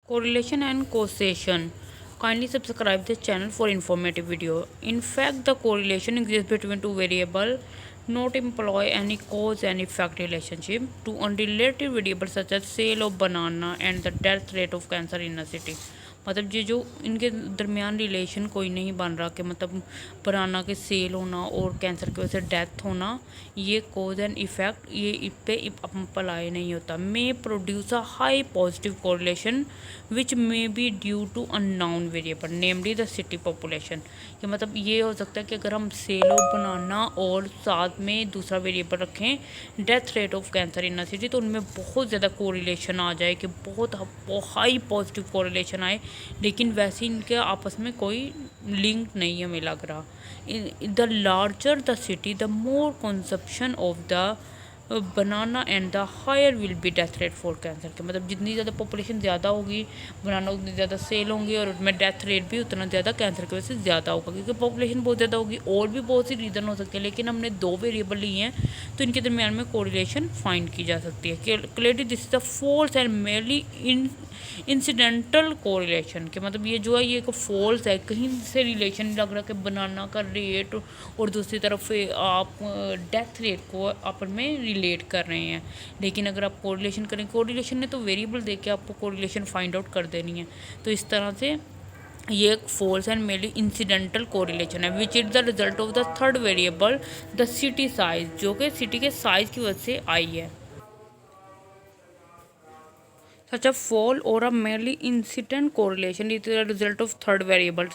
Correlation and causation. Kindly subscribe this channel for informative video. In fact, the correlation exists between two variables, not employ any cause and effect relationship to unrelated variables such as sale of banana and the death rate of cancer in a city. मतलब ये जो इनके दरमियान relation कोई नहीं बन रहा कि मतलब बनाना के सेल होना और कैंसर की वजह से डेथ होना, ये कोज एंड इफेक्ट ये इस पे अप्लाई नहीं होता। May produce a high positive correlation which may be due to unknown variable namely the city population. कि मतलब ये हो सकता है कि अगर हम सेल ऑफ बनाना और साथ में दूसरा वेरिएबल रखें death rate of cancer in a city, तो उनमें बहुत ज़्यादा कोरिलेशन आ जाए कि बहुत हाई पॉजिटिव कोरिलेशन आए, लेकिन वैसे इनके आपस में कोई लिंक नहीं हमें लग रहा। The larger the city the more consumption of the banana and the higher will be death rate for cancer. के मतलब जितनी ज़्यादा पॉपुलेशन ज़्यादा होगी बनाना उतनी ज़्यादा सेल होंगी और उसमें डेथ रेट भी उतना ज़्यादा कैंसर की वजह से ज़्यादा होगा, क्योंकि पॉपुलेशन बहुत ज़्यादा होगी। और भी बहुत सी रीज़न हो सकते हैं, लेकिन हमने दो वेरिएबल लिए हैं तो इनके दरमियान में कोरिलेशन फाइंड की जा सकती है। Clearly this is the false and merely incidental correlation. के मतलब ये जो है ये एक फॉल्स है, कहीं से रिलेशन नहीं लग रहा कि बनाना का रेट और दूसरी तरफ आप डेथ रेट को आपस में रिलेट कर रहे हैं। लेकिन अगर आप कोरिलेशन करें, कोरिलेशन ने तो वेरिएबल दे के आपको कोरिलेशन फाइंड आउट कर देनी है। तो इस तरह से ये एक false and mainly incidental correlation है which is the result of the third variable the city size, जो कि सिटी के साइज की वजह से आई है। Such a fall or a merely incident correlation is the result of third variable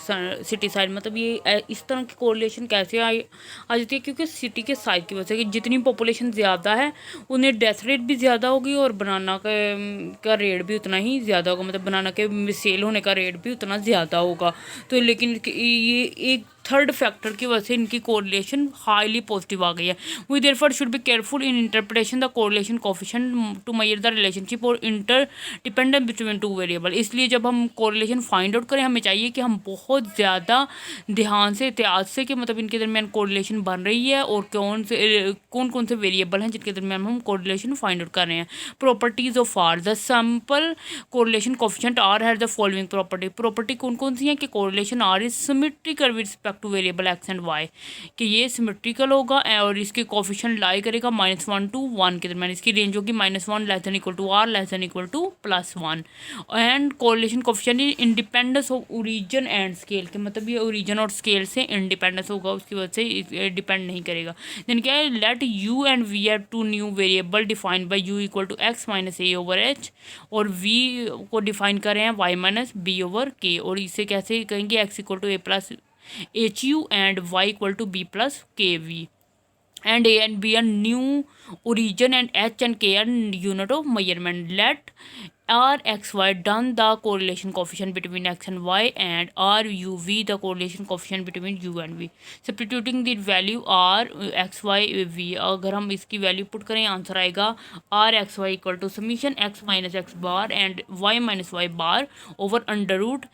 city size। मतलब ये इस तरह की कोरिलेशन कैसे आ जाती है, क्योंकि सिटी के साइज की वजह से कि जितनी पॉपुलेशन ज़्यादा है उन्हें डेथ रेट भी ज़्यादा होगी और बनाना का रेट भी उतना ही ज़्यादा होगा, मतलब बनाना के सेल होने का रेट भी उतना ज़्यादा होगा। तो लेकिन ये एक थर्ड फैक्टर की वजह से इनकी कोरिलेशन हाईली पॉजिटिव आ गई है। We therefore should be careful in interpretation the correlation coefficient to measure the relationship और interdependent between two variable. इसलिए जब हम कोरिलेशन फाइंड आउट करें हमें चाहिए कि हम बहुत ज़्यादा ध्यान से एहतियात से कि मतलब इनके दरमियान कोरिलेशन बन रही है और कौन कौन से वेरिएबल हैं जिनके दरमियान हम कोरिलेशन फाइंड आउट कर रहे हैं। Properties of R the sample correlation coefficient R has the following property कौन कौन सी हैं कि correlation R is symmetrical with respect to variable X and Y, कि ये सिमेट्रिकल होगा और इसके कोफिशिएंट लाई करेगा -1 to 1 के दरमियान। इसकी रेंज होगी -1 less than equal to R less than equal to +1। And correlation coefficient is independence of origin and scale, के मतलब ये ओरिजिन और स्केल से इंडिपेंडेंस होगा, उसकी वजह से डिपेंड नहीं करेगा। देन क्या है, let U and V are two new variable defined by U equal to X minus A over H, और वी को डिफाइन कर रहे हैं वाई माइनस बी ओवर के, और इसे कैसे कहेंगे X equal to A plus H U and Y equal to B plus K V, and A and B are new origin and H and K are unit of measurement. Let R X Y done the correlation coefficient between X and Y and R U V the correlation coefficient between U and V. Substituting the value R X Y V, अगर हम इसकी value put करें answer आएगा R X Y equal to summation X minus X bar and Y minus Y bar over under root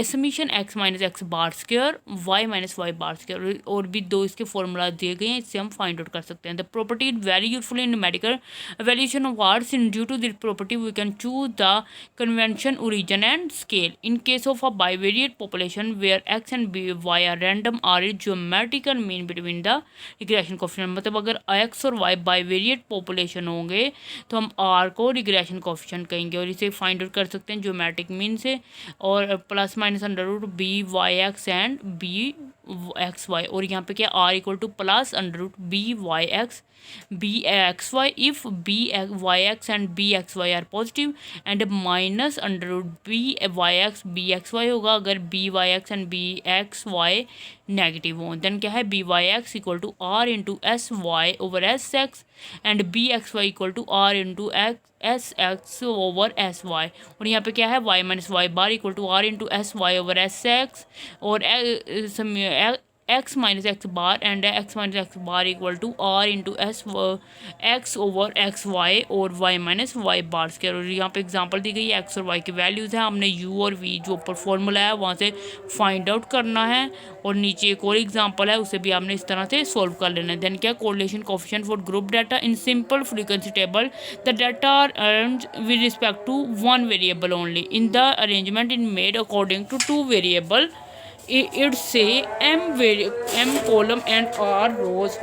summation X minus X bar square Y minus Y bar square, और भी दो इसके formula दिए गए हैं, इससे हम फाइंड आउट कर सकते हैं। The property is very useful in medical evaluation of words in due to this property we can choose the convention origin and scale in case of a bivariate population where X and B Y are random R is geometrical mean between the regression coefficient. मतलब अगर x और Y bivariate population होंगे तो हम are को regression coefficient कहेंगे, और इसे फाइंड आउट कर सकते हैं ज्योमेट्रिक मीन से, और plus minus under root B Y X and B X Y, और यहाँ पे क्या R equal to plus under root B Y X B X Y if B Y X and B X Y are positive, and minus under root B Y X B X Y होगा अगर B Y X and B X Y negative हो। Then क्या है B Y X equal to R into S Y over S X and B X Y equal to R into S X over S Y, और यहाँ पे क्या है Y minus Y bar equal to R into S Y over S X, और X minus X bar and X minus X bar equal to R into S X over X Y और Y minus Y bar square. और यहाँ पे example दी गई है x और Y की values हैं, हमने यू और वी जो ऊपर फॉर्मूला है वहाँ से फाइंड आउट करना है। और नीचे एक और एग्जांपल है, उसे भी आपने इस तरह से सॉल्व कर लेना है। देन क्या correlation coefficient for group data in simple frequency table, the data are arranged with respect to one variable only in the arrangement in made according to two variable it say M column and R rows.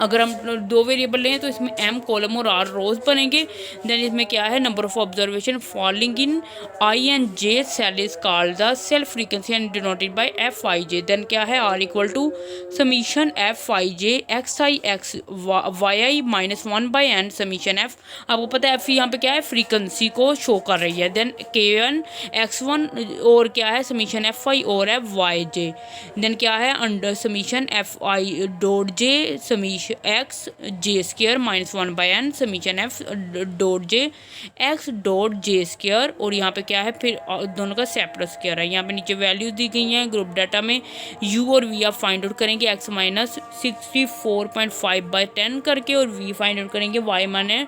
अगर हम दो variable लें तो इसमें M column और R rows बनेंगे। Then इसमें क्या है, number of observation falling in I and J cell is called the cell frequency and denoted by F I J. Then क्या है, R equal to summation F I J X I X Y I minus one by N summation F. आपको पता है F यहाँ पे क्या है, frequency को शो कर रही है। देन के वन एक्स वन और क्या है समीशन एफ आई और है वाई जे। देन क्या है under summation F I dot J summation X J square minus one by N summation F dot J X dot J square. और यहाँ पे क्या है फिर दोनों का सेपरेट स्क्वायर है। यहाँ पे नीचे वैल्यूज दी गई हैं ग्रुप डाटा में, यू और वी आप फाइंड आउट करेंगे एक्स माइनस 64.5 बाई 10 करके, और वी फाइंड आउट करेंगे वाई माने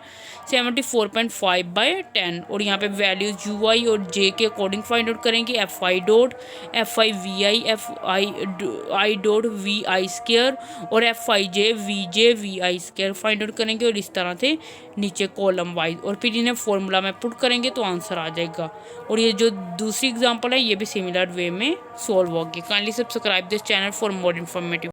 74.5 बाई 10। और यहाँ पे वैल्यूज यू आई और जे के अकॉर्डिंग फाइंड आउट करेंगे, F I dot F I V I F I dot V I स्क्र और F I J V I स्क्र फाइंड आउट करेंगे। और इस तरह से नीचे कॉलम वाइज, और फिर इन्हें फॉर्मूला में पुट करेंगे तो आंसर आ जाएगा। और ये जो दूसरी एग्जांपल है ये भी सिमिलर वे में सॉल्व होगी। Kindly subscribe this channel for more informative.